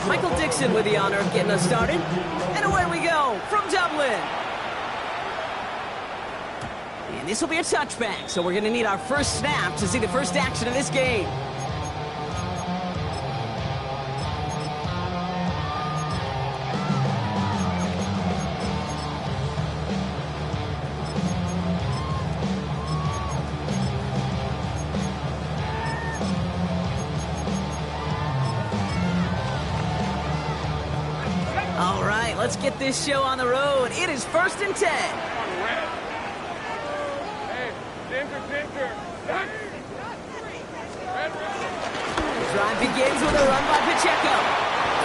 Michael Dixon with the honor of getting us started. And away we go from Dublin. And this will be a touchback, so we're going to need our first snap to see the first action of this game. All right, let's get this show on the road. It is 1st and 10. The drive begins with a run by Pacheco.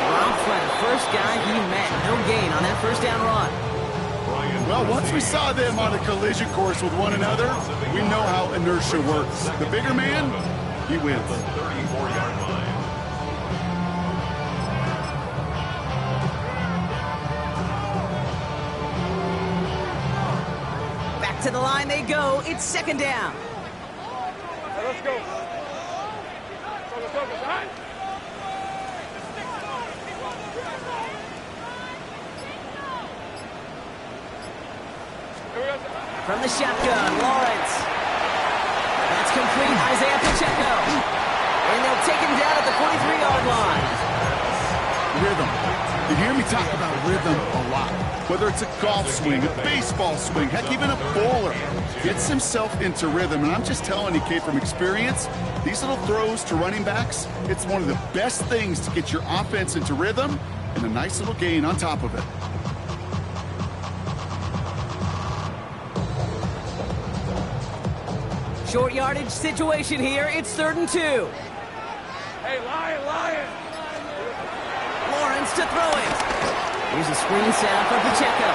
Dropped by the first guy he met. No gain on that first down run. Well, once we saw them on a collision course with one another, we know how inertia works. The bigger man, he wins. Back to the line they go. It's 2nd down. Let's go. From the shotgun, Lawrence. That's complete, Isaiah Pacheco. And they'll take him down at the 43-yard line. Rhythm. You hear me talk about rhythm a lot. Whether it's a golf swing, a baseball swing, heck, even a bowler gets himself into rhythm. And I'm just telling you, Kate, from experience, these little throws to running backs, it's one of the best things to get your offense into rhythm and a nice little gain on top of it. Short yardage situation here. It's 3rd and 2. Hey, Lion! Lawrence to throw it. Here's a screen setup for Pacheco.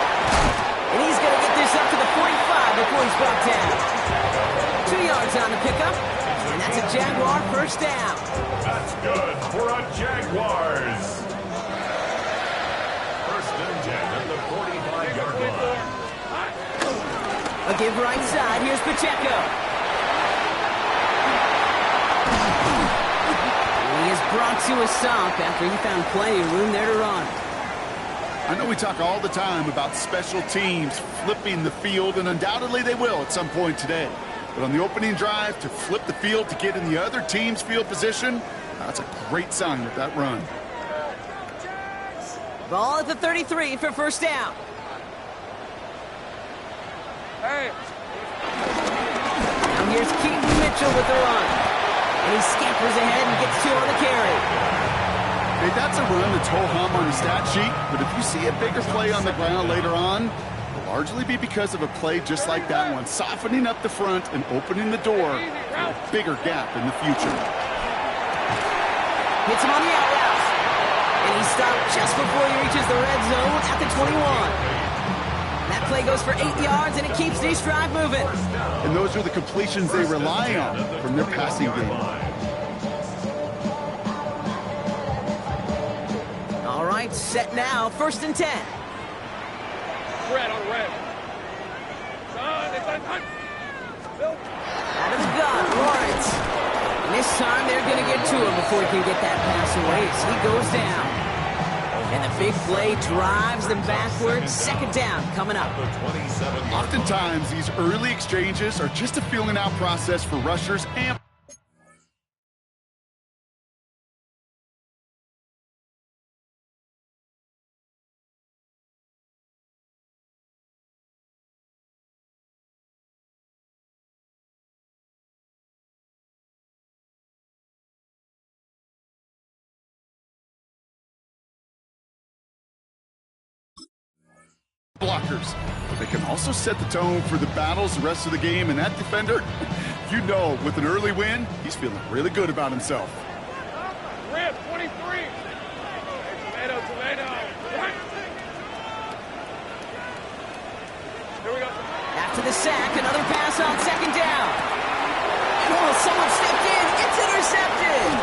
And he's going to get this up to the 45 before he's brought down. 2 yards on the pickup. And that's a Jaguar first down. That's good for a Jaguars. 1st and 10 at the 45-yard line. A give right side. Here's Pacheco. He is brought to a stop after he found plenty of room there to run. I know we talk all the time about special teams flipping the field, and undoubtedly they will at some point today. But on the opening drive, to flip the field to get in the other team's field position, that's a great sign with that run. Ball at the 33 for first down. Hey. Now here's Keaton Mitchell with the run. And he scampers ahead and gets 2 on the carry. Hey, that's a run that's ho-hum on the stat sheet, but if you see a bigger play on the ground later on, it'll largely be because of a play just like that one, softening up the front and opening the door for a bigger gap in the future. Hits him on the out route. And he stopped just before he reaches the red zone at the 21. That play goes for 8 yards, and it keeps this drive moving. And those are the completions they rely on from their passing game. All right, set now, 1st and 10. Red on red. Out of the gun, Lawrence. And this time they're going to get to him before he can get that pass away. So he goes down. And the big play drives them backwards. 2nd down coming up. Oftentimes, these early exchanges are just a feeling out process for rushers and blockers. They can also set the tone for the battles the rest of the game, and that defender, you know, with an early win, he's feeling really good about himself. Rip, 23. Tomato. Here we go. After the sack, another pass on 2nd down. Oh, someone stepped in. It's intercepted.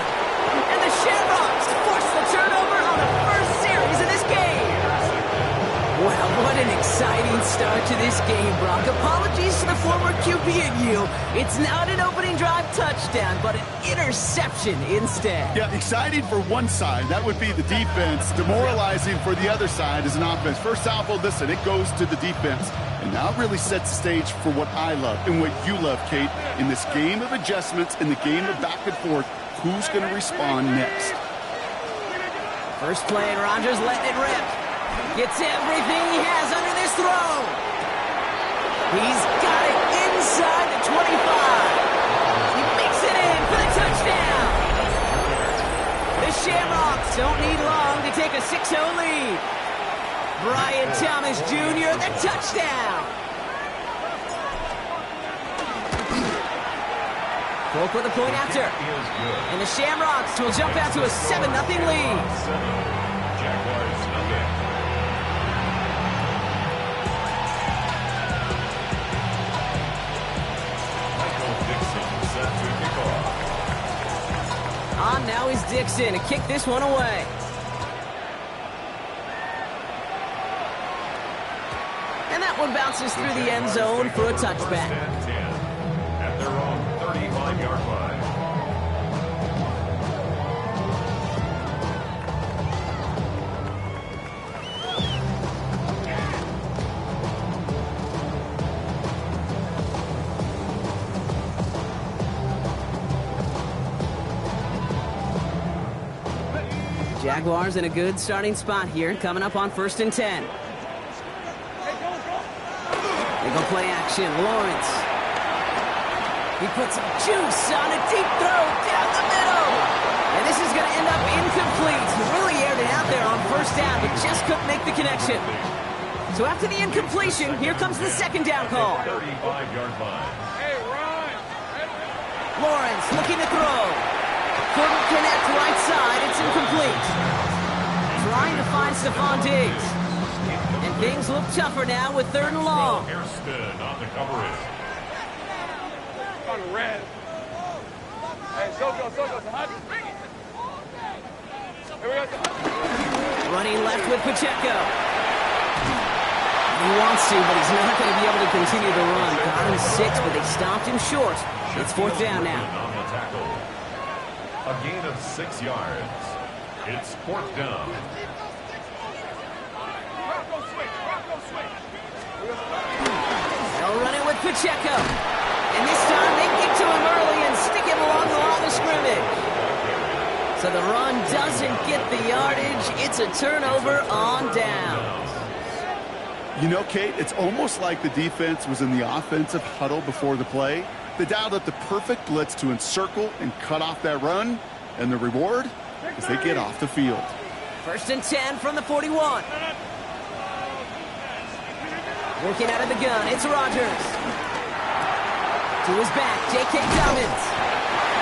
And the Shamrocks force the turnover on the first series of this game. Wow, what an exciting start to this game, Brock. Apologies to the former QB in you. It's not an opening drive touchdown, but an interception instead. Yeah, exciting for one side. That would be the defense. Demoralizing for the other side as an offense. First salvo, listen, it goes to the defense. And now it really sets the stage for what I love and what you love, Kate. In this game of adjustments, in the game of back and forth, who's going to respond next? First play, and Rodgers letting it rip. Gets everything he has under this throw. He's got it inside the 25. He makes it in for the touchdown. The Shamrocks don't need long to take a 6-0 lead. Brian Thomas Jr., the touchdown. Polk with a point after. And the Shamrocks will jump out to a 7-0 lead. Jaguars nothing. Michael Dixon set to kick off. On now is Dixon to kick this one away. And that one bounces through the end zone for a touchback. At their own 35-yard line. Jaguars in a good starting spot here, coming up on 1st and 10. They go play action. Lawrence. He puts some juice on a deep throw down the middle. And this is going to end up incomplete. He really aired it out there on 1st down, but just couldn't make the connection. So after the incompletion, here comes the 2nd down call. 35-yard line. Hey, Ryan. Lawrence looking to throw. Couldn't connect right side. It's incomplete. Trying to find Stephon Diggs. And things look tougher now with 3rd and long. Hairston on the coverage. On red. Hey, Soko, Hudson. Here we go. Running left with Pacheco. He wants to, but he's not going to be able to continue to run. Got him 6, but they stopped him short. It's 4th down now. On the tackle. A gain of 6 yards. It's 4th down. They'll run it with Pacheco. And this time they get to him early and stick him along the line of scrimmage. So the run doesn't get the yardage. It's a turnover on downs. You know, Kate, it's almost like the defense was in the offensive huddle before the play. They dialed up the perfect blitz to encircle and cut off that run. And the reward is they get off the field. 1st and 10 from the 41. Working out of the gun, it's Rodgers. To his back, J.K. Dobbins.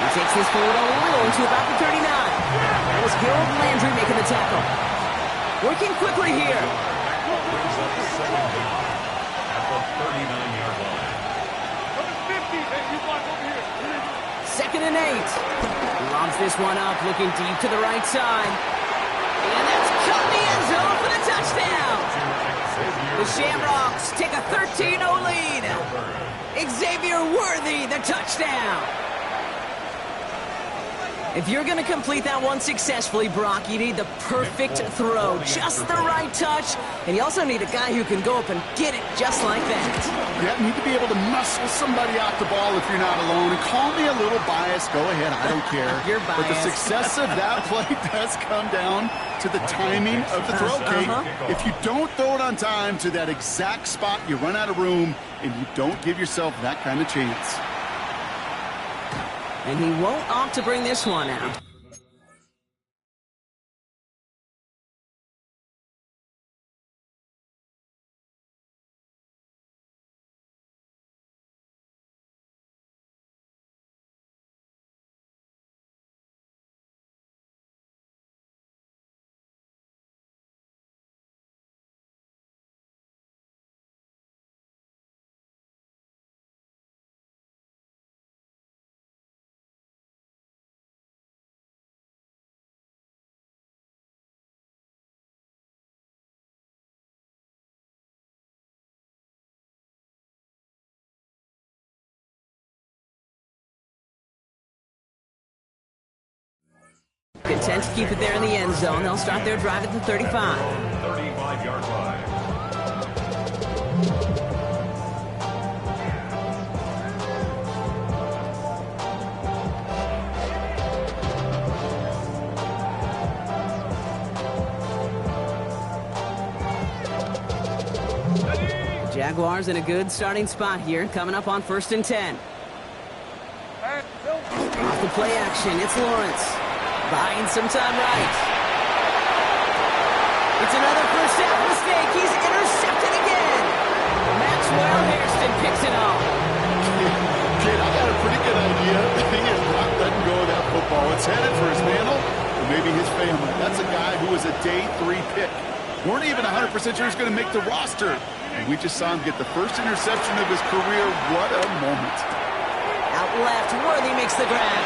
He takes this forward all alone to about the 39. That was Harold Landry making the tackle. Working quickly here. Brings up 7 at the 39-yard line. Number 50. Hey, you block over here. 2nd and 8. He lobs this one up, looking deep to the right side. And that's caught in the end zone for the touchdown. The Shamrocks take a 13-0 lead. Xavier Worthy, the touchdown. If you're going to complete that one successfully, Brock, you need the perfect throw, just the right touch, and you also need a guy who can go up and get it just like that. You need to be able to muscle somebody out the ball if you're not alone. And call me a little biased. Go ahead. I don't care. You're But the biased. success of that play does come down to the timing of the throw, Kate. If you don't throw it on time to that exact spot, you run out of room, and you don't give yourself that kind of chance. And he won't opt to bring this one out. Content to keep it there in the end zone. They'll start their drive at the 35. 35-yard line. Jaguars in a good starting spot here, coming up on 1st and 10. Off the play action, it's Lawrence. Buying some time right. It's another first down mistake. He's intercepted again. Maxwell Hairston picks it off. Kid, I got a pretty good idea. He is not letting go of that football. It's headed for his mantle and maybe his family. That's a guy who was a day 3 pick. Weren't even 100% sure he's going to make the roster. And we just saw him get the first interception of his career. What a moment. Out left, Worthy makes the grab.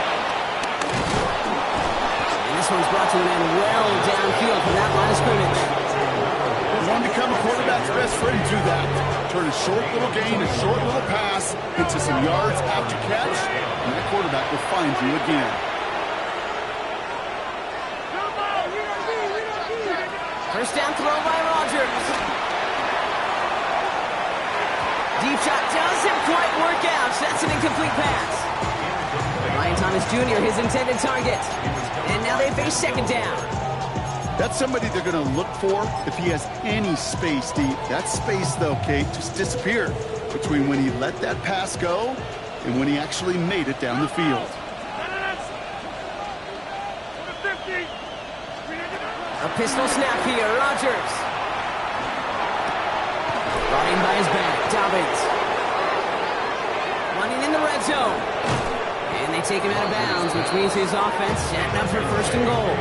And this one's brought to an end well downfield from that line of scrimmage. You want to become a quarterback's best friend, do that. Turn a short little gain, a short little pass into some yards after catch, and that quarterback will find you again. First down throw by Rodgers. Deep shot doesn't quite work out. That's an incomplete pass. Ryan Thomas Jr., his intended target. And now they face second down. That's somebody they're going to look for if he has any space deep. That space, though, Kate, just disappeared between when he let that pass go and when he actually made it down the field. A pistol snap here, Rodgers. Running by his back, Dobbins. Running in the red zone. And they take him out of bounds, which means his offense setting up for 1st and goal.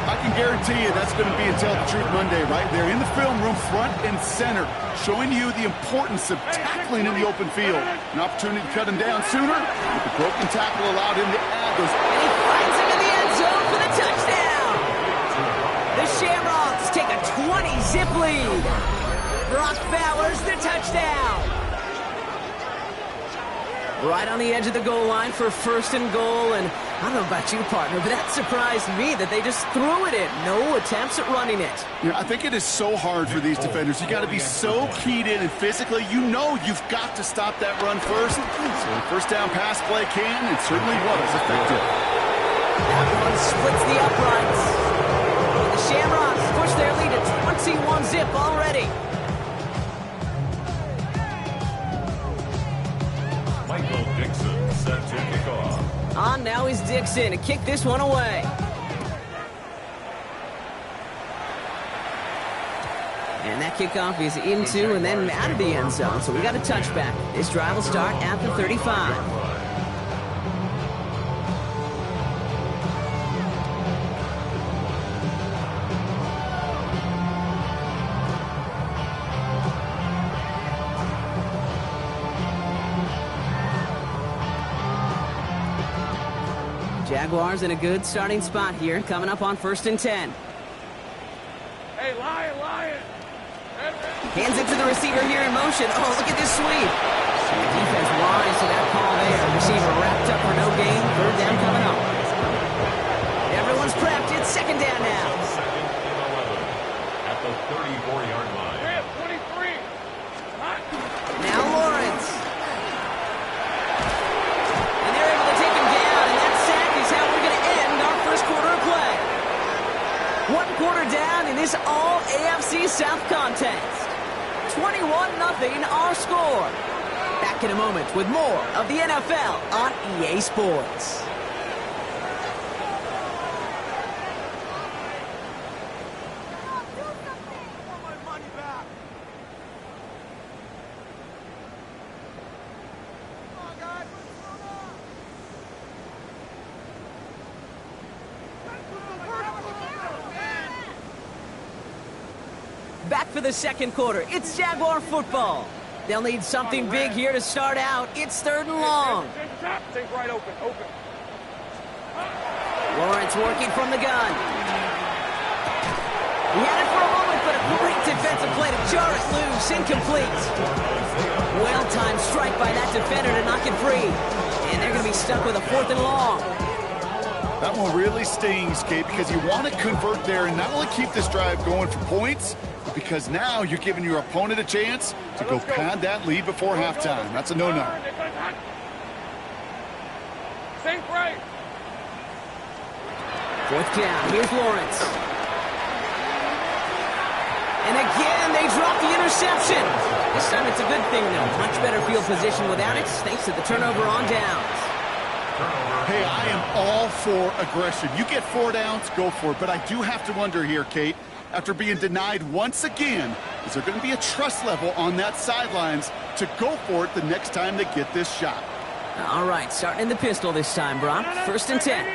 I can guarantee you that's going to be in Tell the Truth Monday right there in the film room, front and center, showing you the importance of tackling in the open field. An opportunity to cut him down sooner, but the broken tackle allowed him to add those. And he finds him in the end zone for the touchdown. The Shamrocks take a 20-zip lead. Brock Bowers, the touchdown. Right on the edge of the goal line for 1st and goal, and I don't know about you, partner, but that surprised me that they just threw it in. No attempts at running it. Yeah, I think it is so hard for these defenders. You got to be so keyed in, and physically, you know you've got to stop that run first. So the first down pass play can, and certainly was effective. That one splits the uprights. And the Shamrocks push their lead to 21-zip already. Michael Dixon set to kick off. On now is Dixon to kick this one away. And that kickoff is into and then out of the end zone. So we got a touchback. This drive will start at the 35. Jaguars in a good starting spot here, coming up on 1st and 10. Hey, Lion! Hands it to the receiver here in motion. Oh, look at this sweep. The defense wise to that call there. Receiver wrapped up for no gain. 3rd down coming up. Everyone's prepped. It's 2nd down now. 2nd and 11 at the 34-yard line. We're at 23. Now Lawrence. And they're able to take him down, and that sack is how we're going to end our 1st quarter of play. 1 quarter down in this all-AFC South contest. 21-0 our score. Back in a moment with more of the NFL on EA Sports. Back for the 2nd quarter. It's Jaguar football. They'll need something big here to start out. It's 3rd and long. Stay right open. Lawrence working from the gun. He had it for a moment, but a great defensive play to jar it loose. Incomplete. Well-timed strike by that defender to knock it free. And they're going to be stuck with a 4th and long. That one really stings, Kate, because you want to convert there and not only keep this drive going for points, but because now you're giving your opponent a chance to go pad that lead before halftime. That's a no-no. Think right. 4th down. Here's Lawrence. And again, they drop the interception. This time it's a good thing, though. Much better field position without it, thanks to the turnover on downs. Hey, I am all for aggression. You get 4 downs, go for it. But I do have to wonder here, Kate, after being denied once again, is there going to be a trust level on that sidelines to go for it the next time they get this shot? All right, starting in the pistol this time, Brock. 1st and 10.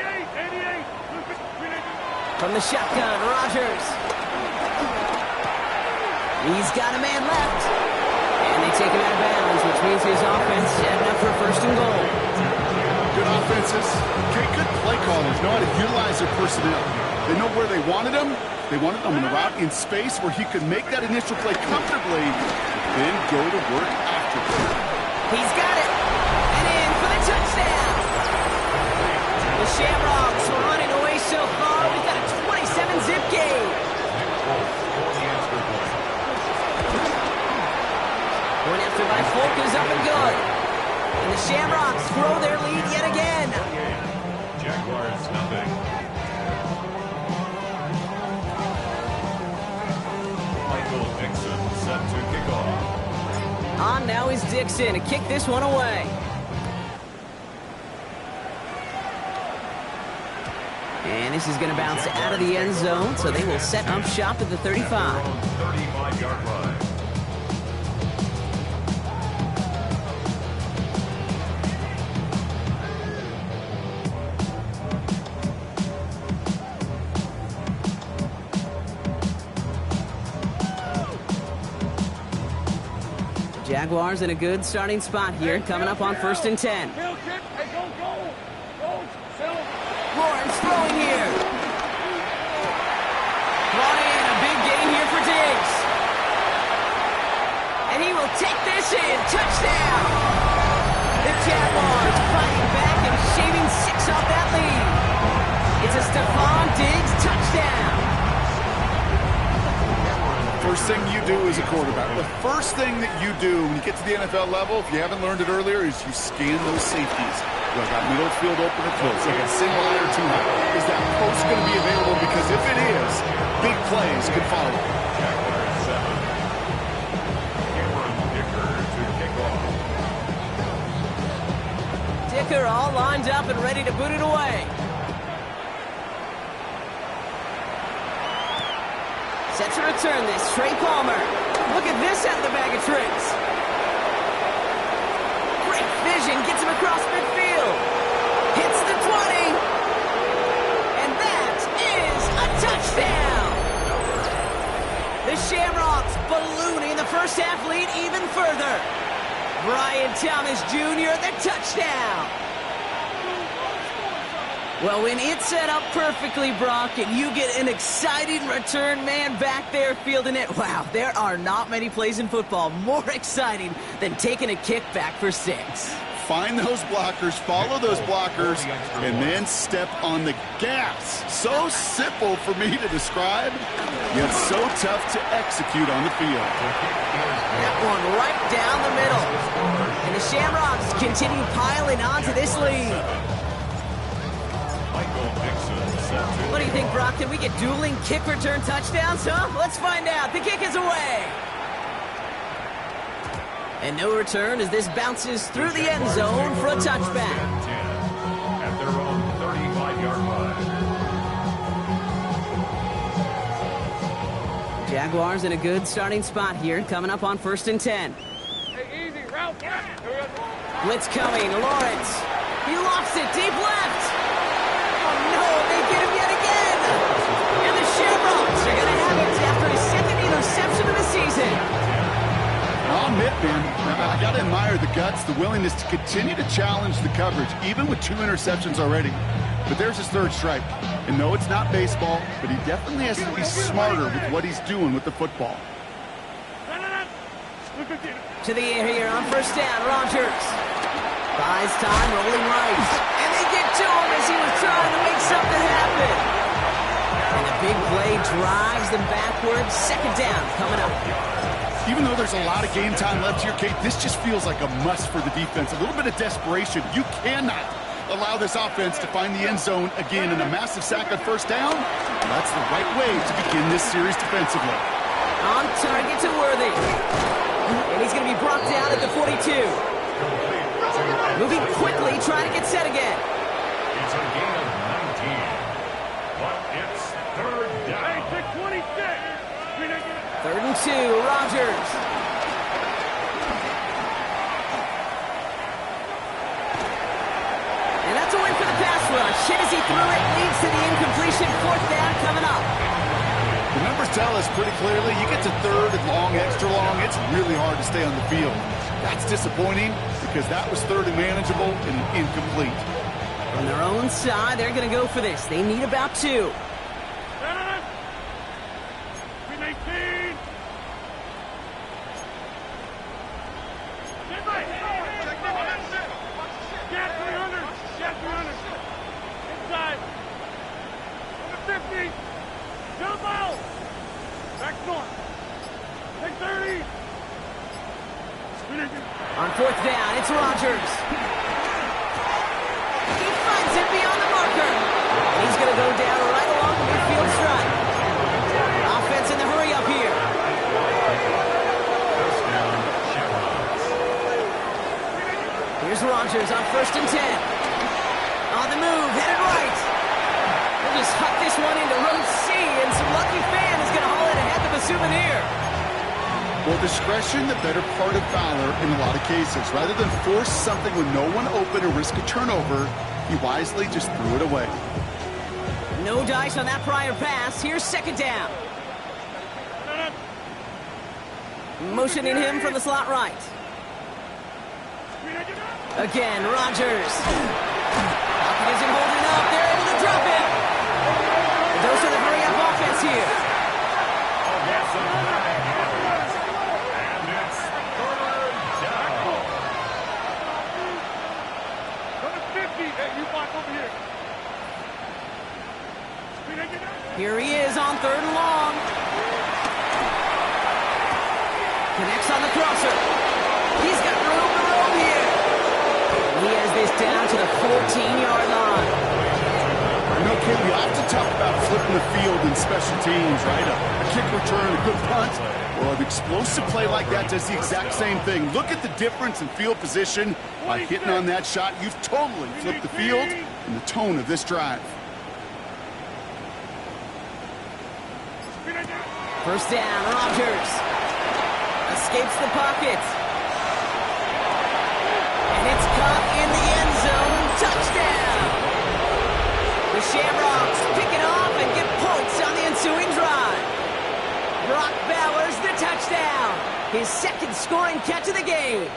From the shotgun, Rodgers. He's got a man left. And they take him out of bounds, which means his offense setting up for 1st and goal. Good offenses. Okay, good play callers know how to utilize their personnel. They know where they wanted him. They wanted him in a route in space where he could make that initial play comfortably, then go to work afterward. He's got it. And in for the touchdown. The Shamrocks are running away so far. We've got a 27-zip game. Point after by Folk is up and good. And the Shamrocks throw their lead yet again. Jaguars nothing. Michael Dixon set to kick off. On now is Dixon to kick this one away. And this is going to bounce out of the end zone, so they will set up shop at the 35. 35-yard line. Jaguars in a good starting spot here, coming up on 1st and 10. Lawrence throwing here. Brought in a big gain here for Diggs. And he will take this in. Touchdown. The Jaguars fighting back and shaving 6 off that lead. It's a Stephon Diggs touchdown. First thing you do as a quarterback, the first thing that you do when you get to the NFL level, if you haven't learned it earlier, is you scan those safeties. You got middle field open or close, like a single high or 2 high. Is that post going to be available? Because if it is, big plays could follow. Jaguars 7. Cameron Dicker to kick off. Dicker all lined up and ready to boot it away. Set to return this, Trey Palmer. Look at this out of the bag of tricks. Great vision, gets him across midfield. Hits the 20. And that is a touchdown. The Shamrocks ballooning the first half lead even further. Brian Thomas Jr., the touchdown. Well, when it's set up perfectly, Brock, and you get an exciting return man back there fielding it, wow, there are not many plays in football more exciting than taking a kick back for 6. Find those blockers, follow those blockers, and then step on the gas. So simple for me to describe, yet so tough to execute on the field. That one right down the middle. And the Shamrocks continue piling onto this lead. What do you think, Brock? Can we get dueling kick return touchdowns, huh? Let's find out. The kick is away. And no return as this bounces through the end zone for a touchback. At their own 35-yard line. Jaguars in a good starting spot here, coming up on 1st and 10. Hey, easy, route. Blitz coming, Lawrence. He lofts it deep left. No, they get him yet again. And the Shamrocks are going to have it after his 2nd interception of the season. I'll admit, man, I got to admire the guts, the willingness to continue to challenge the coverage, even with 2 interceptions already. But there's his 3rd strike. And no, it's not baseball, but he definitely has to be smarter with what he's doing with the football. To the air here on 1st down, Rodgers. Buys time, rolling right. And they get to him as he was trying to make something happen. And the big play drives them backwards. Second down coming up. Even though there's a lot of game time left here, Kate, this just feels like a must for the defense. A little bit of desperation. You cannot allow this offense to find the end zone again, in a massive sack on first down. That's the right way to begin this series defensively. On target to Worthy. And he's going to be brought down at the 42. Moving quickly, trying to get set again. It's a gain of 19. But it's third down. Hey, 26. 3rd and 2, Rodgers. And that's a win for the pass rush. Hit as he threw it, leads to the incompletion. 4th down coming up. The numbers tell us pretty clearly, you get to 3rd and long, extra long, it's really hard to stay on the field. That's disappointing because that was 3rd and manageable and incomplete. On their own side, they're going to go for this. They need about 2. On 4th down, it's Rodgers. He finds it beyond the marker. He's going to go down right along the midfield stripe. Offense in the hurry up here. Here's Rodgers on 1st and 10. On the move, headed right. We'll just huck this one into row C, and some lucky fan is going to haul it ahead of a souvenir. Well, discretion, the better part of valor in a lot of cases. Rather than force something with no one open or risk a turnover, he wisely just threw it away. No dice on that prior pass. Here's 2nd down. Motioning him from the slot right. Again, Rodgers. Falcon isn't holding up. They're able to drop it. Those are the hurry-up offense here. Here he is on 3rd and long. Connects on the crosser. He's got room to roam here. He has this down to the 14-yard line. You know, Kid, we often talk about flipping the field in special teams, right? A kick return, a good punt. Well, an explosive play like that does the exact same thing. Look at the difference in field position. By hitting on that shot, you've totally flipped the field and the tone of this drive. 1st down, Rodgers. Escapes the pocket. And it's caught in the end zone. Touchdown! The Shamrocks pick it off and get points on the ensuing drive. Brock Bowers the touchdown. His 2nd scoring catch of the game.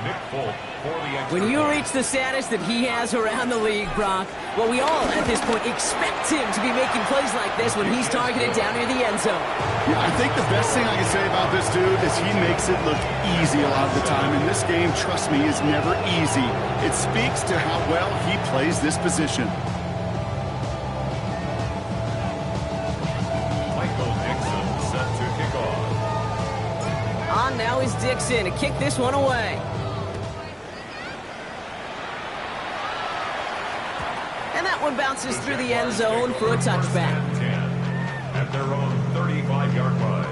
Nick Folk for the extra. When you reach the status that he has around the league, Brock, well, we all at this point expect him to be making plays like this when he's targeted down near the end zone. Yeah, I think the best thing I can say about this dude is he makes it look easy a lot of the time. And this game, trust me, is never easy. It speaks to how well he plays this position. Michael Dixon set to kick off. On now is Dixon to kick this one away. And that one bounces through the end zone for a touchback. 10 at their own 35-yard line.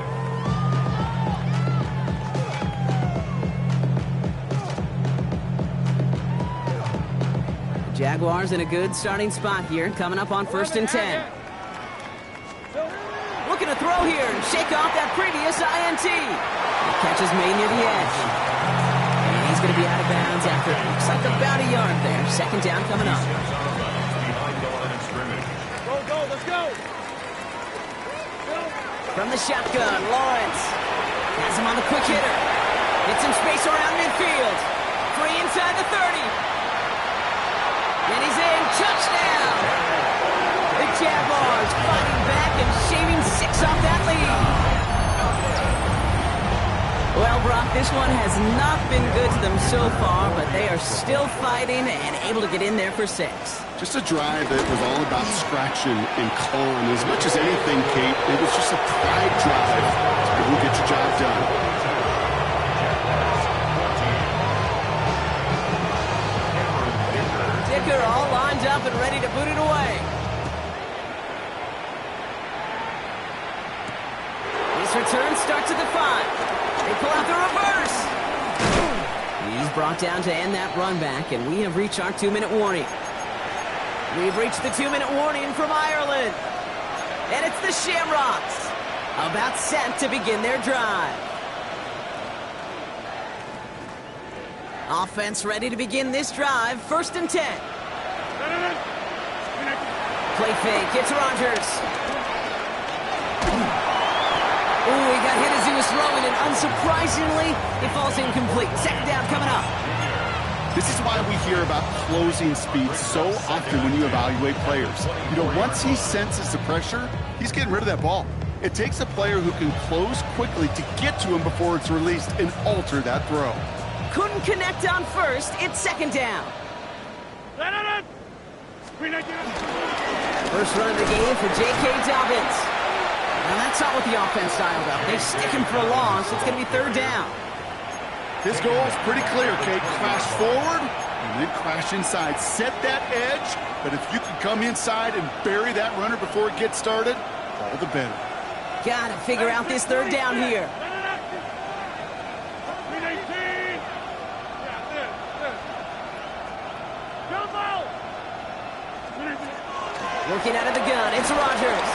Jaguars in a good starting spot here, coming up on 1st and 10. Looking to throw here and shake off that previous INT. The catch is made near the edge. And he's going to be out of bounds after it looks like about a yard there. 2nd down coming up. Go, let's go. From the shotgun, Lawrence has him on the quick hitter. Gets some space around midfield. Free inside the 30. And he's in. Touchdown! The Jaguars fighting back and shaving 6 off that lead. Well, Brock, this one has not been good to them so far, but they are still fighting and able to get in there for 6. Just a drive that was all about scratching and clawing. As much as anything, Kate, it was just a pride drive to go get your job done. Dicker all lined up and ready to boot it away. This return starts at the 5. They pull out the reverse. He's brought down to end that run back, and we have reached our 2-minute warning. We've reached the 2-minute warning from Ireland. And it's the Shamrocks about set to begin their drive. Offense ready to begin this drive. 1st and 10. Play fake. It's Rodgers. Ooh, he got hit as he was throwing, and unsurprisingly, it falls incomplete. 2nd down coming up. This is why we hear about closing speed so often when you evaluate players. You know, once he senses the pressure, he's getting rid of that ball. It takes a player who can close quickly to get to him before it's released and alter that throw. Couldn't connect on 1st. It's 2nd down. First run of the game for J.K. Dobbins. Now that's not what the offense dialed up. They stick him for a loss. It's going to be 3rd down. His goal is pretty clear, Kate. Crash forward and then crash inside. Set that edge, but if you can come inside and bury that runner before it gets started, all the better. Got to figure out this 3rd down here. Working out of the gun, it's Rodgers.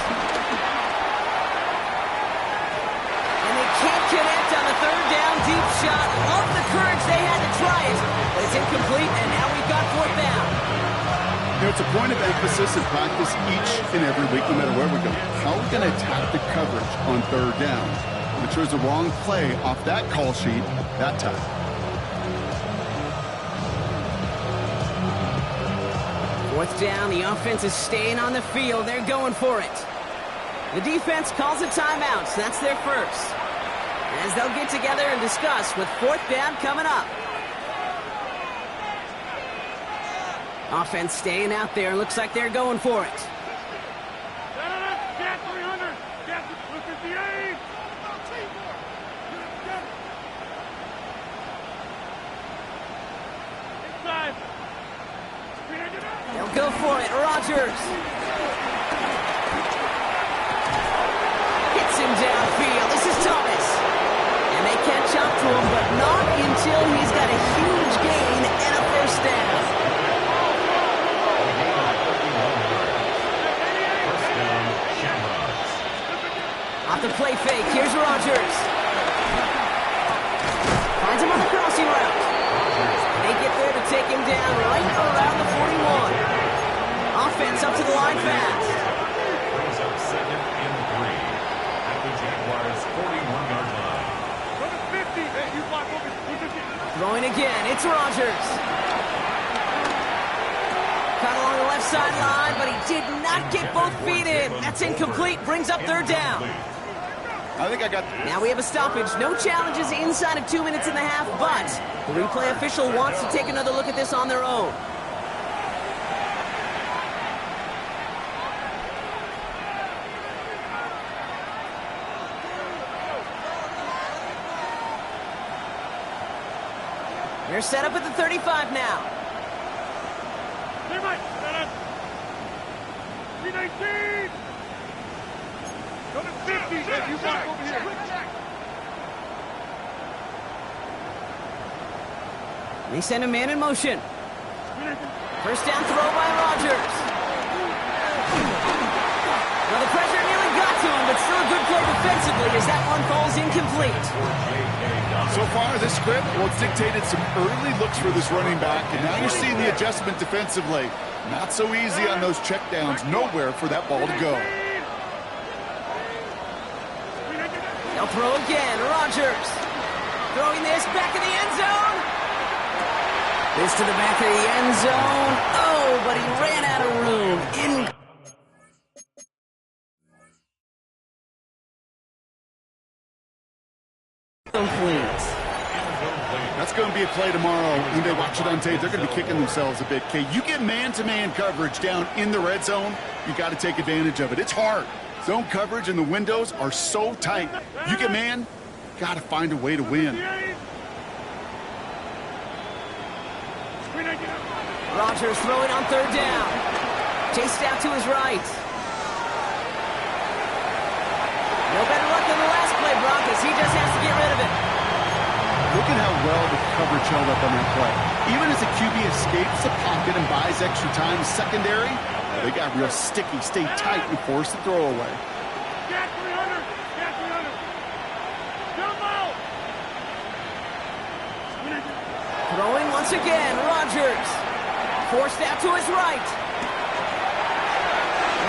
And they can't connect on the 3rd down deep shot. Love the courage they had to try it, but it's incomplete, and now we've got 4th down. You know, it's a point of emphasis in practice each and every week, no matter where we go. How are we going to attack the coverage on 3rd down? We chose the wrong play off that call sheet that time. 4th down, the offense is staying on the field. They're going for it. The defense calls a timeout, so that's their first. As they'll get together and discuss with 4th down coming up. Offense staying out there. Looks like they're going for it. They'll go for it. Rodgers. Hits him downfield. This is Thomas. And they catch up to him, but not until he's got a huge gain and a 1st down. Off the play fake. Here's Rodgers. Finds him on the crossing route. They get there to take him down right around the 41. Offense up to the line fast. Brings up 2nd and 3 at the Jaguars' 41-yard line. Throwing again, it's Rodgers. Caught along the left sideline, but he did not get both feet in. That's incomplete, brings up 3rd down. I think I got... Now we have a stoppage. No challenges inside of 2 minutes and a half, but the replay official wants to take another look at this on their own. They're set up at the 35 now. They send a man in motion. 1st down throw by Rodgers. Well, the pressure nearly got to him, but still a good play defensively as that one falls incomplete. So far, this script, well, it's dictated some early looks for this running back, and now you're seeing the adjustment defensively. Not so easy on those checkdowns. Nowhere for that ball to go. They'll throw again. Rodgers throwing this back in the end zone. This to the back of the end zone. Oh, but he ran out of room. Complete. That's going to be a play tomorrow. When they watch it on tape, they're going to be kicking themselves a bit. Kate, you get man-to-man coverage down in the red zone, you got to take advantage of it. It's hard. Zone coverage and the windows are so tight. You get man, got to find a way to win. Rodgers throwing on third down. Chased out to his right. No better luck than the last play, Brock, as he just has to get rid of it. Look at how well the coverage held up on that play. Even as the QB escapes the pocket and buys extra time secondary, they got real sticky, stayed tight, and forced the throw away. Get 300! Get 300! Jump out! Throwing once again, Rodgers. Forced out to his right.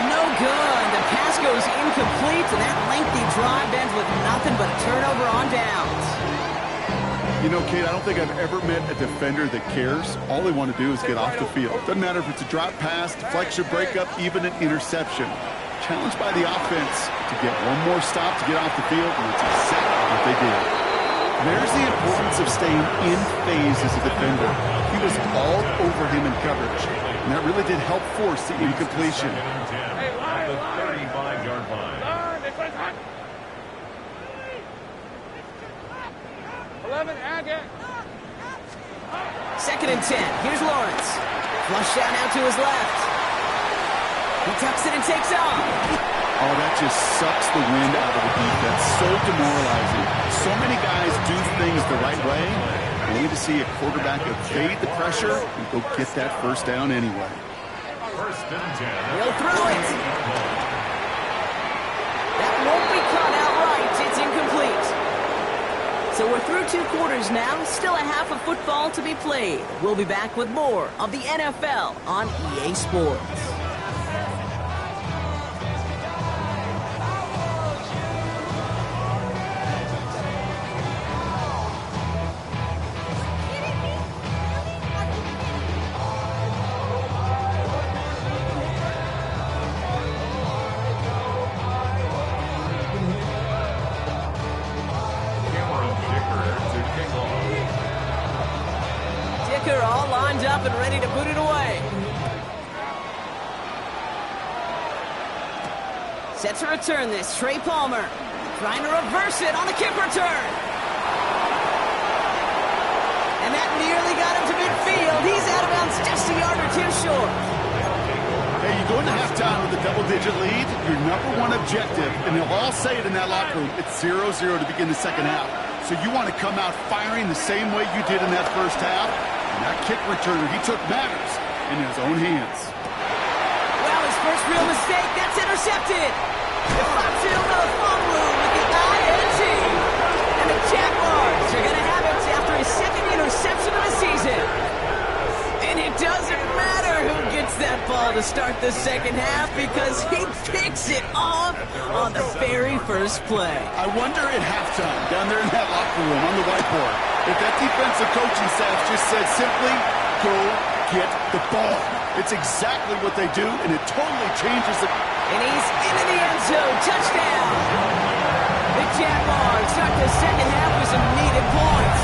No good. The pass goes incomplete, and that lengthy drive ends with nothing but a turnover on downs. You know, Kate, I don't think I've ever met a defender that cares. All they want to do is get off the field. Doesn't matter if it's a drop pass, deflection, breakup, even an interception. Challenged by the offense to get one more stop to get off the field, and that's exactly what they did. There's the importance of staying in phase as a defender. He was all over him in coverage, and that really did help force the incompletion. Hey, line, The line! 35-yard line. Line, this one's hot! 11, Agate! Second and 10. Here's Lawrence. Flush out now to his left. He tucks it and takes off. Oh, that just sucks the wind out of the defense. So demoralizing. So many guys do things the right way, only to see a quarterback evade the pressure and go get that first down anyway. First and 10. He'll throw it. That won't be caught outright. It's incomplete. So we're through 2 quarters now. Still a half of football to be played. We'll be back with more of the NFL on EA Sports. All lined up and ready to put it away. Set to return this, Trey Palmer. Trying to reverse it on the kick return. And that nearly got him to midfield. He's out of bounds just a yard or 2 short. Hey, you go into halftime with a double-digit lead, your number one objective, and they'll all say it in that locker room, it's 0-0 to begin the second half. So you want to come out firing the same way you did in that first half. And that kick returner he took matters in his own hands. Well, his first real mistake, that's intercepted. The Fox Hill Fumble with the INT. And the Jaguars are going to have it after his second interception of the season. And it doesn't matter who gets that ball to start the second half because he picks it off on the very first play. I wonder at halftime, down there in that locker room on the whiteboard, if that defensive coaching staff just said simply, go get the ball. It's exactly what they do, and it totally changes the... And he's into the end zone. Touchdown. The Jaguars start the second half with some needed points.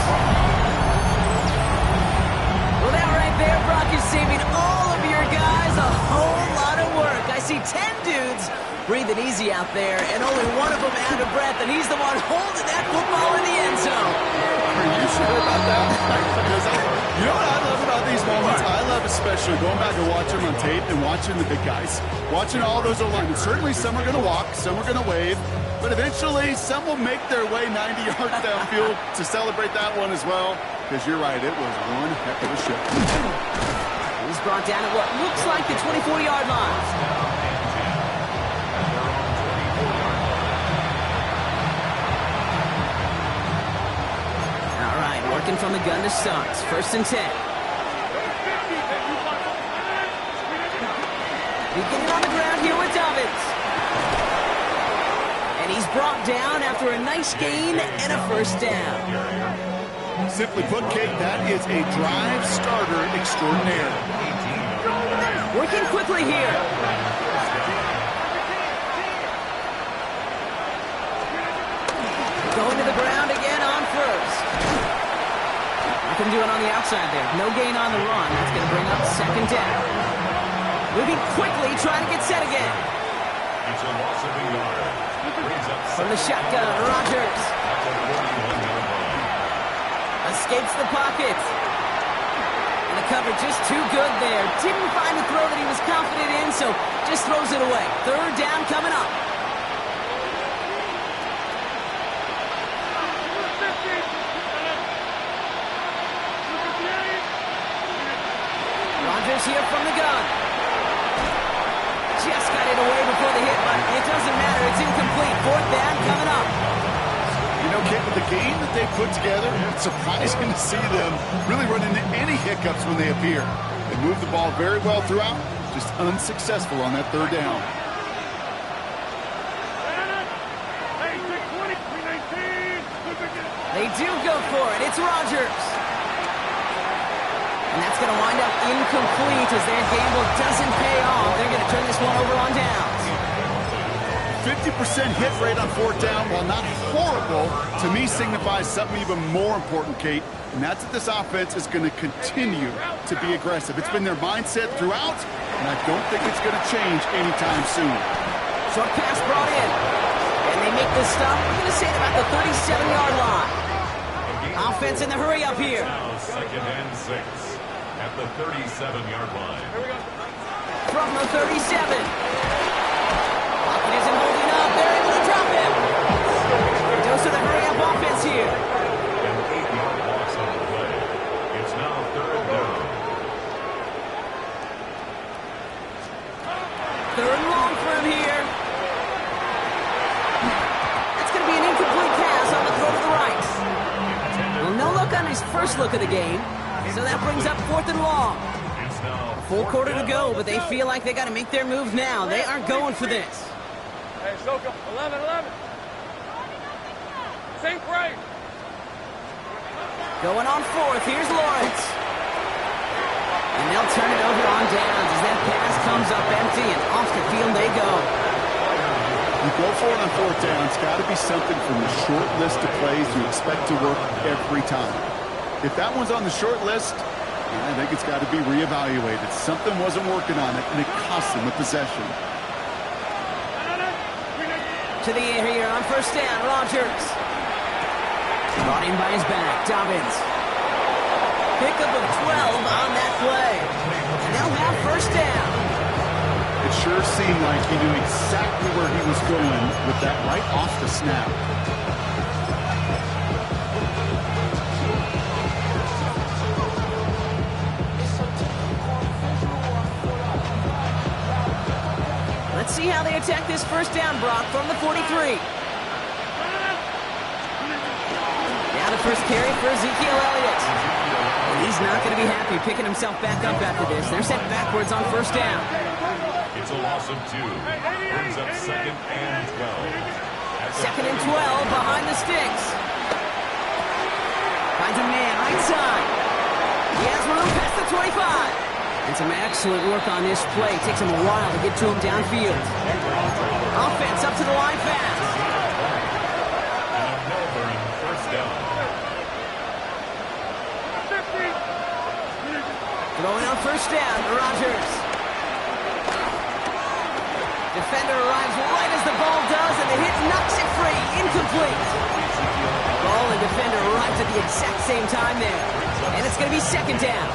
Well, that right there, Brock, is saving all of your guys a whole lot of work. I see 10 dudes breathing easy out there, and only one of them out of breath, and he's the one holding that football in the end zone. Are you sure about that? Because you know what I love about these moments? I love especially going back and watching them on tape and watching the big guys. Watching all those alignments. Certainly some are going to walk, some are going to wave, but eventually some will make their way 90 yards downfield to celebrate that one as well. Because you're right, it was one heck of a show. He's brought down at what looks like the 24-yard line. Working from the gun to Suggs. First and 10. He get it on the ground here with Dobbins. And he's brought down after a nice gain and a first down. Simply put, Kate, that is a drive starter extraordinaire. Working quickly here. Going to the ground again on run on the outside there. No gain on the run. That's going to bring up second down. Moving quickly, trying to get set again. It's a loss of a yard. Brings up From the shotgun, Rodgers. Escapes the pocket. And the cover just too good there. Didn't find the throw that he was confident in, so just throws it away. Third down coming up. Rodgers here from the gun. Just got it away before the hit, but it doesn't matter. It's incomplete. Fourth down coming up. You know, Kate, with the game that they put together, it's surprising to see them really run into any hiccups when they appear. They move the ball very well throughout, just unsuccessful on that third down. They do go for it. It's Rodgers. And that's going to wind up incomplete as their gamble doesn't pay off. They're going to turn this one over on downs. 50% hit rate on fourth down, while not horrible, to me signifies something even more important, Kate, and that's that this offense is going to continue to be aggressive. It's been their mindset throughout, and I don't think it's going to change anytime soon. Short pass brought in, and they make this stop. We're going to say it about the 37-yard line. Offense in the hurry up here. now second and 6 at the 37-yard line. From the 37. Pocket isn't holding up. They're able to drop him. Goes to the hurry-up offense here. An 8-yard loss on the play. It's now third down. Third and long for him here. That's going to be an incomplete pass on the throw to the right. Well, no look on his first look of the game. So that brings up fourth and long. It's now Full quarter to go, but they feel like they got to make their move now. They aren't going for this. Hey, Soka, 11. Same price. Going on fourth, here's Lawrence. And they'll turn it over on downs as that pass comes up empty, and off the field they go. You go for it on fourth down, it's got to be something from the short list of plays you expect to work every time. If that one's on the short list, I think it's got to be reevaluated. Something wasn't working on it, and it cost them a possession. To the air here on first down, Rodgers. Brought in by his back, Dobbins. Pickup of 12 on that play. And they'll have first down. It sure seemed like he knew exactly where he was going with that right off the snap. Let's see how they attack this first down, Brock, from the 43. Now the first carry for Ezekiel Elliott. And he's not going to be happy picking himself back up after this. They're sent backwards on first down. It's a loss of 2. Brings up second and 12. Second and 12 behind the sticks. Finds a man right side. He has room past the 25. And some excellent work on this play. Takes him a while to get to him downfield. Offense up to the line fast. And Melbourne first down. Throwing on first down to Rodgers. Defender arrives right as the ball does, and the hit knocks it free. Incomplete. Ball and defender arrives at the exact same time there. And it's going to be second down.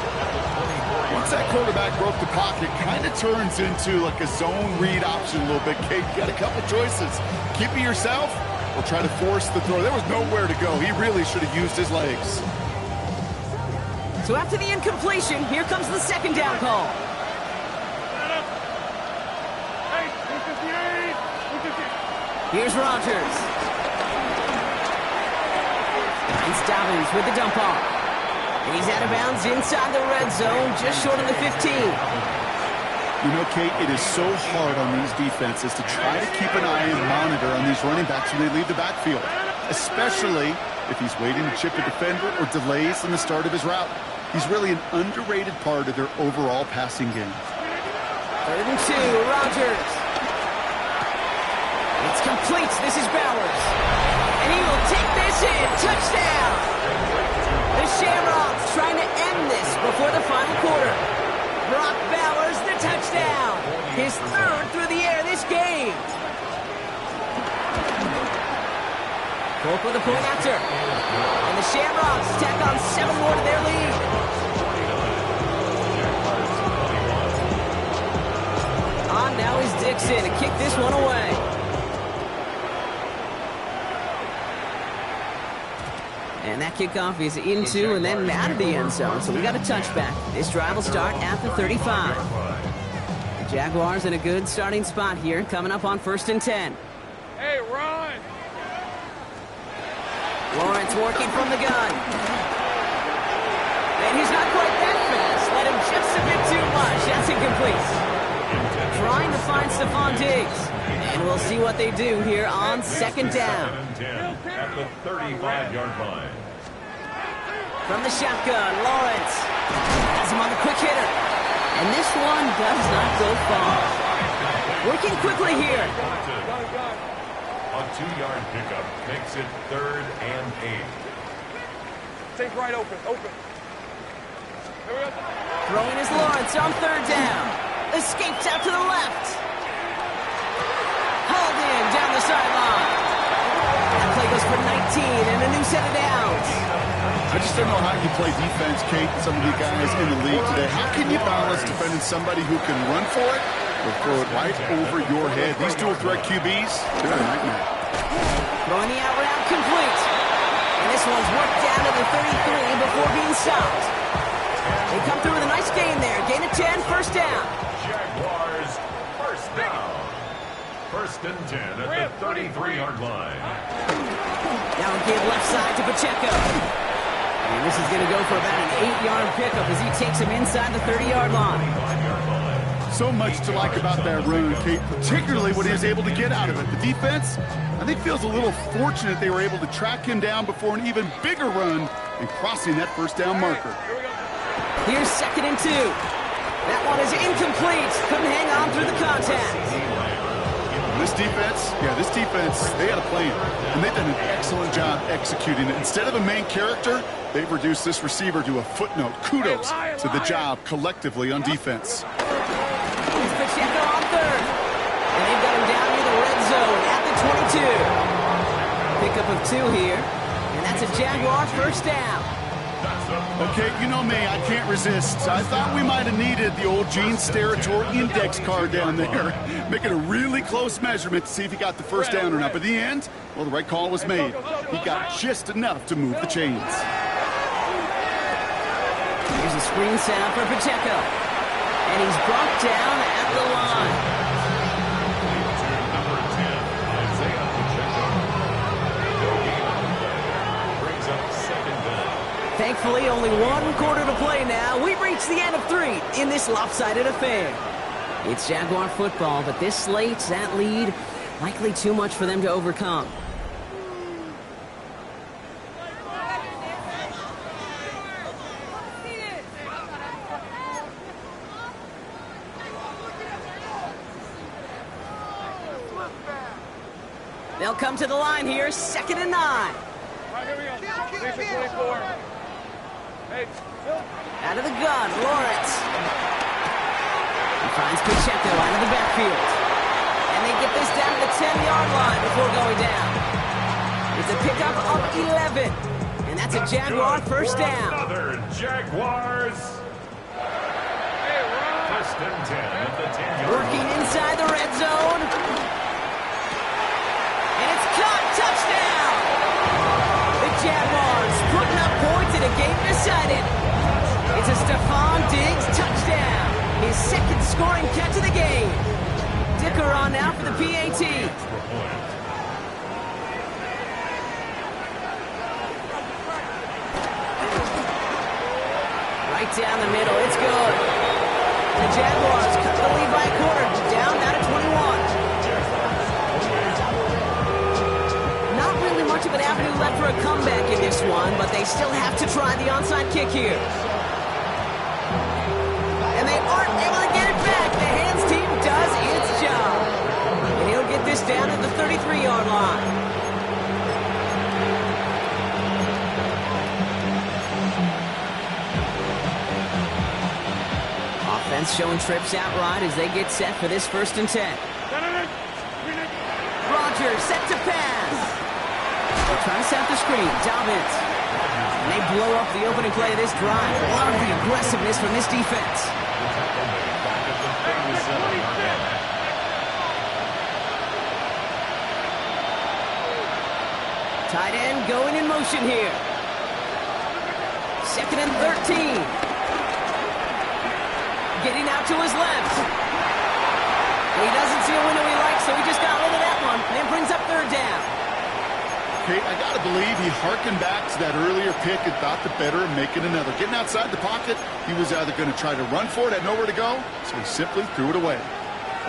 Once that quarterback broke the pocket, kind of turns into like a zone read option a little bit. Kate, you got a couple choices. Keep it yourself or try to force the throw. There was nowhere to go. He really should have used his legs. So after the incompletion, here comes the second down call. Here's Rodgers. Finds Dobbins with the dump off. And he's out of bounds inside the red zone, just short of the 15. You know, Kate, it is so hard on these defenses to try to keep an eye and monitor on these running backs when they leave the backfield, especially if he's waiting to chip a defender or delays in the start of his route. He's really an underrated part of their overall passing game. Third and 2, Rodgers. It's complete. This is Bowers. And he will take this in. Touchdown. The Shamrocks trying to end this before the final quarter. Brock Bowers, the touchdown. His third through the air this game. Polk with a point after. And the Shamrocks tack on 7 more to their lead. On now is Dixon to kick this one away. And that kickoff is into and then out of the end zone. So we got a touchback. This drive will start at the 35. The Jaguars in a good starting spot here, coming up on 1st and 10. Hey, run! Lawrence working from the gun. And he's not quite that fast. Let him just a bit too much. That's incomplete. Trying to find Stephon Diggs. And we'll see what they do here on 2nd down. At the 35-yard line. From the shotgun, Lawrence has him on the quick hitter. And this one does not go far. Working quickly here. A 2-yard pickup makes it 3rd and 8. Take right open. Here we go. Throwing is Lawrence on 3rd down. Escapes out to the left. Hauled in down the sideline. That play goes for 19 and a new set of downs. I just don't know how you play defense, Kate, and some of the guys in the league today. How can you balance defending somebody who can run for it or throw it right over your head? These dual threat QBs, they're a nightmare. Throwing the out route complete. And this one's worked down to the 33 before being stopped. They come through with a nice gain there. Gain of 10, 1st down. Jaguars, 1st down. 1st and 10 at the 33-yard line. Now a give left side to Pacheco. And this is going to go for about an 8-yard pickup as he takes him inside the 30-yard line. So much to like about that run, Kate, particularly what he was able to get out of it. The defense, I think, feels a little fortunate they were able to track him down before an even bigger run and crossing that 1st down marker. Here's 2nd and 2. That one is incomplete. Couldn't hang on through the contact. This defense, they had a plan, and they've done an excellent job executing it. Instead of a main character, they've reduced this receiver to a footnote. Kudos to the job collectively on defense. Here's Pacheco on 3rd. And they've got him down near the red zone at the 22. Pickup of 2 here, and that's a Jaguar 1st down. Okay, you know me, I can't resist. I thought we might have needed the old Gene Steratore index card down there. Making a really close measurement to see if he got the 1st down or not. But in the end, well, the right call was made. He got just enough to move the chains. Here's a screen sound for Pacheco. And he's brought down at the line. Thankfully, only 1 quarter to play now. We've reached the end of 3 in this lopsided affair. It's Jaguar football, but this slates that lead likely too much for them to overcome. They'll come to the line here, 2nd and 9. All right, here we go. Lisa 24. Hey, Phil. Out of the gun, Lawrence. He finds Pacheco out of the backfield. And they get this down to the 10-yard line before going down. It's a pickup of 11. And that's a Jaguar 1st down. Another Jaguars. 1st and 10 at the 10-yard line. Working inside the red zone. And it's caught. Touchdown. The Jaguars putting up points in a game decided. It's a Stephon Diggs touchdown. His 2nd scoring catch of the game. Dicker on now for the PAT. Right down the middle. It's good. The Jaguars cut the lead by a quarter. Down now to 21. Not really much of an avenue left for a comeback in this one, but they still have to try the onside kick here. And they aren't able to get it back. The hands team does its job. And he'll get this down at the 33-yard line. Defense showing trips out right as they get set for this 1st and 10. Rogers set to pass. They're trying to set up the screen. Dobbins. And they blow up the opening play of this drive. Love the aggressiveness from this defense. Tight end going in motion here. 2nd and 13. Getting out to his left. He doesn't see a window he likes, so he just got rid of that one and brings up 3rd down. Okay, I got to believe he harkened back to that earlier pick and thought the better of making another. Getting outside the pocket, he was either going to try to run for it, had nowhere to go, so he simply threw it away.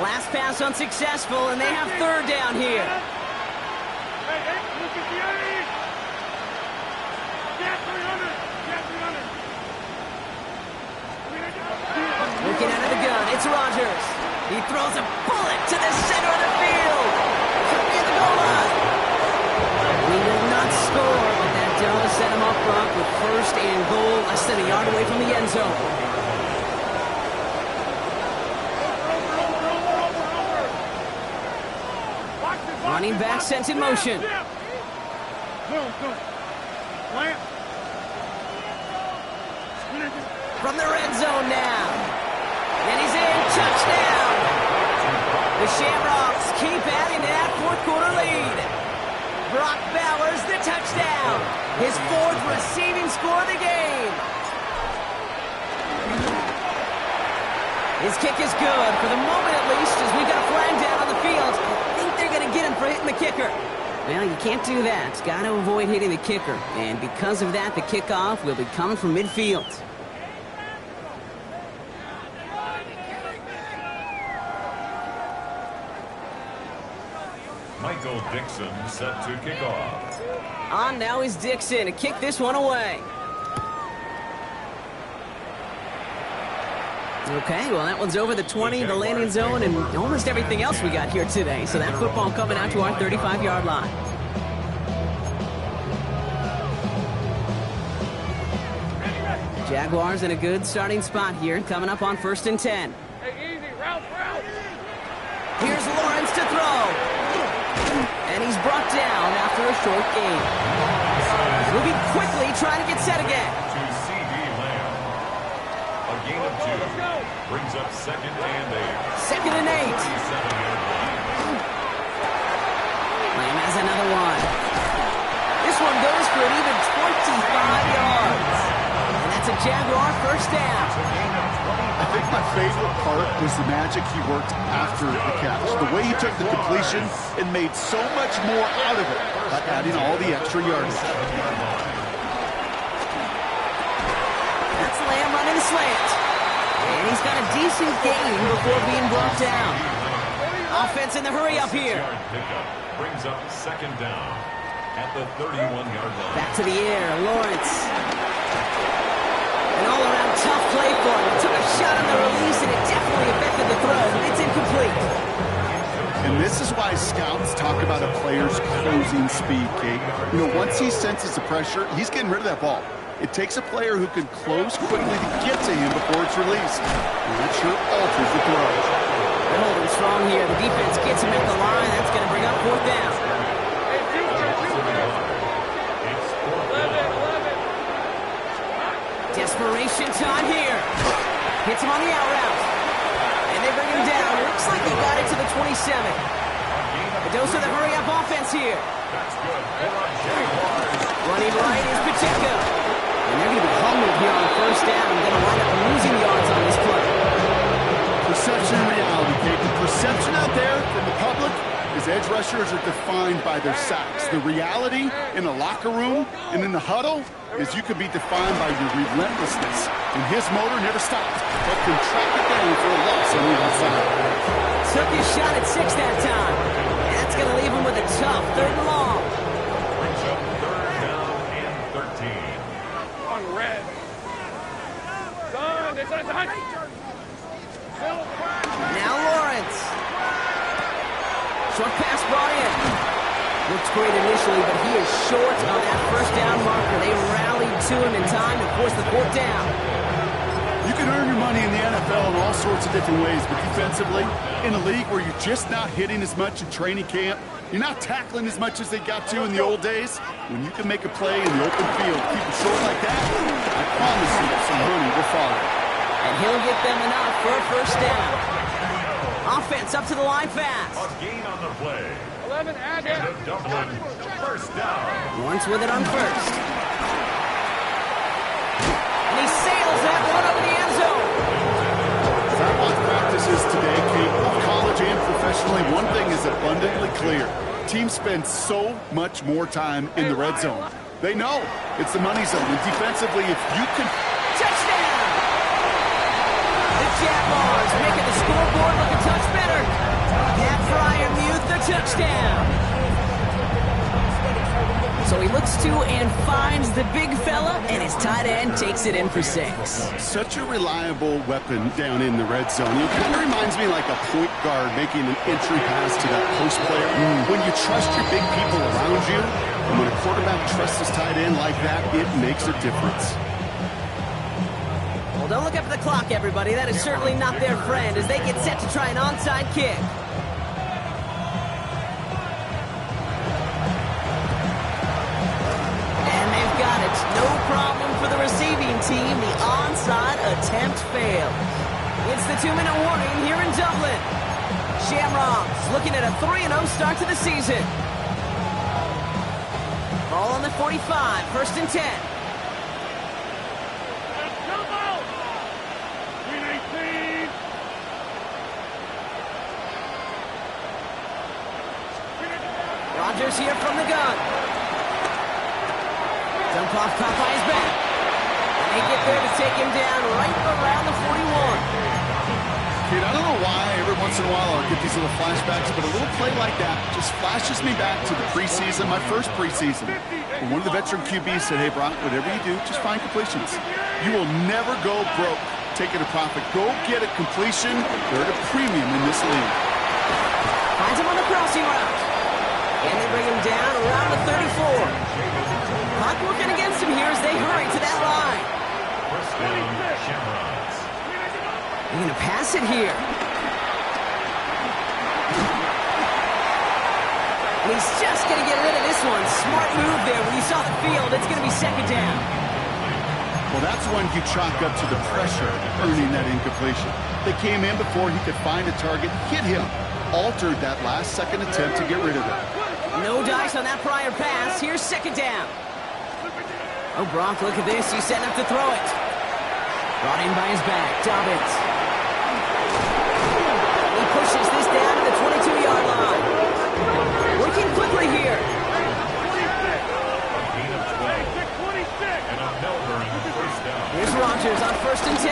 Last pass unsuccessful, and they have 3rd down here. Looking out of the gun, it's Rogers. He throws a bullet to the center of the field. Could be at the goal line. We will not score, but that does set him up front with 1st and goal, less than a yard away from the end zone. Running back sent in motion. From the red zone now. And he's in. Touchdown. The Shamrocks keep adding to that 4th quarter lead. Brock Bowers the touchdown. His 4th receiving score of the game. His kick is good for the moment at least, as we got a flag down on the field. I think they're going to get him for hitting the kicker. Well, you can't do that. It's got to avoid hitting the kicker. And because of that, the kickoff will be coming from midfield. Michael Dixon set to kick off. On now is Dixon to kick this one away. Okay, well, that one's over the 20, the landing zone, and almost everything else we got here today. So that football coming out to our 35-yard line. Jaguars in a good starting spot here, coming up on 1st and 10. Hey, easy, route. Here's Lawrence to throw. And he's brought down after a short gain. Moving quickly, trying to get set again. To C.D. Lamb. A gain of 2. Brings up 2nd and 8. 2nd and 8. 47-yard line. Lamb has another one. This one goes for an even 25 yards. And that's a Jaguar 1st down. I think my favorite part was the magic he worked after the catch. The way he took the completion and made so much more out of it by adding all the extra yardage. That's Lamb running the slant. And he's got a decent gain before being brought down. Offense in the hurry up here. Pickup brings up 2nd down at the 31-yard line. Back to the air, Lawrence. An all-around tough play for him. Took a shot on the release, and it definitely affected the throw, but it's incomplete. And this is why scouts talk about a player's closing speed, Kate. You know, once he senses the pressure, he's getting rid of that ball. It takes a player who can close quickly to get to him before it's released. And that sure alters the throw. They're holding strong here. The defense gets him at the line. That's going to bring up 4th down. Desperation time here. Hits him on the out route. And they bring him down. It looks like he got it to the 27. A dose of the hurry-up offense here. Running right is Pacheco. And they're going to be humbled here on 1st down. And going to wind up losing yards on this play. Perception and reality, Kate. The perception out there from the public is edge rushers are defined by their sacks. The reality in the locker room and in the huddle is you can be defined by your relentlessness. And his motor never stopped, but contracted down for a loss on the outside. Took his shot at 6 that time. And that's going to leave him with a tough 3rd and long. Brings up 3rd down and 13. On red. Son, it's on time. Now Lawrence. Short pass brought in. Looks great initially, but he is short on that 1st down marker. They rallied to him in time to force the 4th down. You can earn your money in the NFL in all sorts of different ways, but defensively, in a league where you're just not hitting as much in training camp, you're not tackling as much as they got to in the old days, when you can make a play in the open field, keep it short like that, I promise you some money will follow. And he'll get them enough for a first down. Offense up to the line fast. A gain on the play. 11, add And a Dublin first down. Lawrence with it on first. And he sails that one over the end zone. As I watch practices today, Kate, both college and professionally, one thing is abundantly clear. Teams spend so much more time in the red zone. They know it's the money zone. And defensively, if you can... Touchdown! The Jaguars making the scoreboard look a touch better. Pat Fryermuth, the touchdown. So he looks to and finds the big fella, and his tight end takes it in for 6. Such a reliable weapon down in the red zone. It kind of reminds me like a point guard making an entry pass to that post player. When you trust your big people around you, and when a quarterback trusts his tight end like that, it makes a difference. Well, don't look up at the clock, everybody. That is certainly not their friend as they get set to try an onside kick. No problem for the receiving team. The onside attempt failed. It's the 2-minute warning here in Dublin. Shamrocks looking at a 3-0 start to the season. Ball on the 45, first and 10. Rodgers here from the gun. Dump off caught by his back. And they get there to take him down right around the 41. Kid, I don't know why every once in a while I'll get these little flashbacks, but a little play like that just flashes me back to the preseason, my first preseason. When one of the veteran QBs said, hey, Brock, whatever you do, just find completions. You will never go broke taking a profit. Go get a completion. They're at a premium in this league. Finds him on the crossing route. And they bring him down around the 34. Clock working against him here as they hurry to that line. First down, Shamrocks. They're going to pass it here. And he's just going to get rid of this one. Smart move there. When you saw the field, it's going to be second down. Well, that's when you chalk up to the pressure earning that incompletion. They came in before he could find a target, hit him, altered that last second attempt to get rid of it. No dice on that prior pass. Here's second down. Oh, Brock, look at this. He's setting up to throw it. Brought in by his back. Dobbins. He pushes this down to the 22-yard line. Working quickly here. Here's Rodgers on first and 10.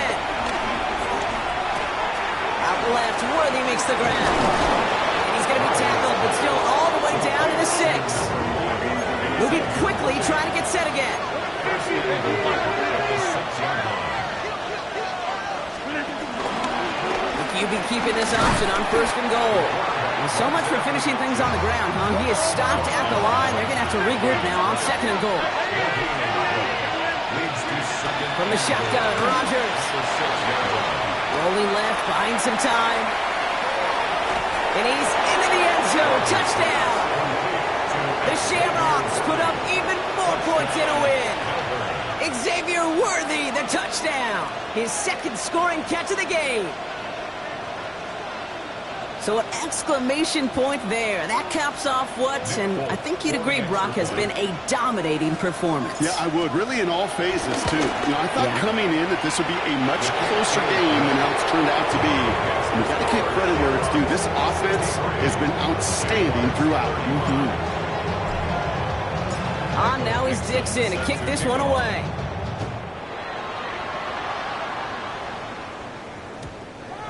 Out left, Worthy makes the grab. And he's going to be tackled, but still all the way down to the 6. Moving quickly, trying to get set again. QB keeping this option on first and goal. And so much for finishing things on the ground, huh? He is stopped at the line. They're going to have to regroup now on second and goal. From the shotgun, Rodgers. Rolling left, buying some time. And he's into the end zone. Touchdown. The Shamrocks put up even more points in a win. Xavier Worthy, the touchdown. His second scoring catch of the game. So an exclamation point there. That caps off what, and I think you'd agree, Brock, has been a dominating performance. Yeah, I would. Really in all phases, too. You know, I thought coming in that this would be a much closer game than how it's turned out to be. And you've got to give credit where it's due. This offense has been outstanding throughout. Now he's Dixon to kick this one away.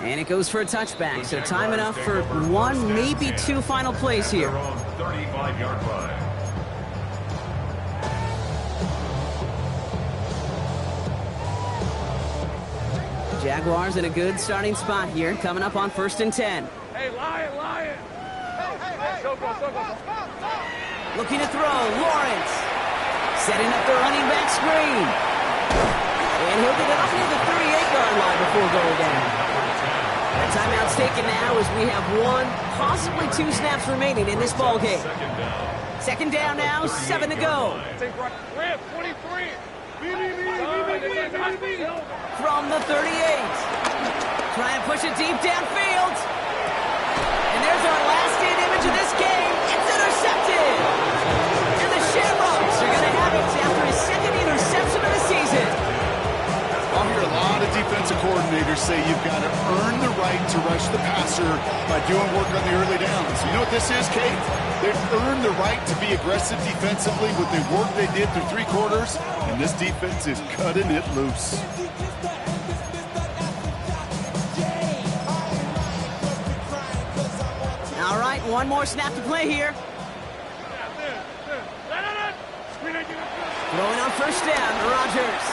And it goes for a touchback, so time enough for one, maybe two final plays here. 35-yard line. Jaguars in a good starting spot here, coming up on first and 10. Hey, Lion! Hey, go. Looking to throw, Lawrence. Setting up the running back screen. And he'll get it up near the 38-yard 10-yard line before going down. The timeout's taken now as we have 1, possibly 2 snaps remaining in this ball game. Second down now, 7 to go. From the 38. Try and push it deep downfield. And there's our last-in image of this game. It's intercepted. And the Shamrocks are going to have it after his second interception of the season. I'll hear a lot of defensive coordinators say you've got to earn the right to rush the passer by doing work on the early downs. You know what this is, Kate? They've earned the right to be aggressive defensively with the work they did through 3 quarters, and this defense is cutting it loose. All right, one more snap to play here. Throwing on first down, Rodgers.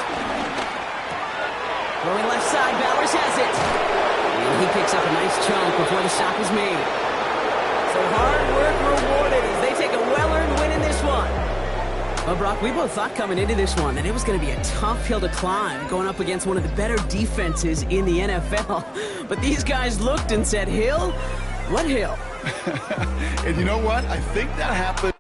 Throwing left side, Bowers has it. And he picks up a nice chunk before the stop is made. So hard work rewarded as they take a well-earned win in this one. Well, Brock, we both thought coming into this one that it was going to be a tough hill to climb going up against one of the better defenses in the NFL. But these guys looked and said, Hill? What hill? And you know what? I think that happened.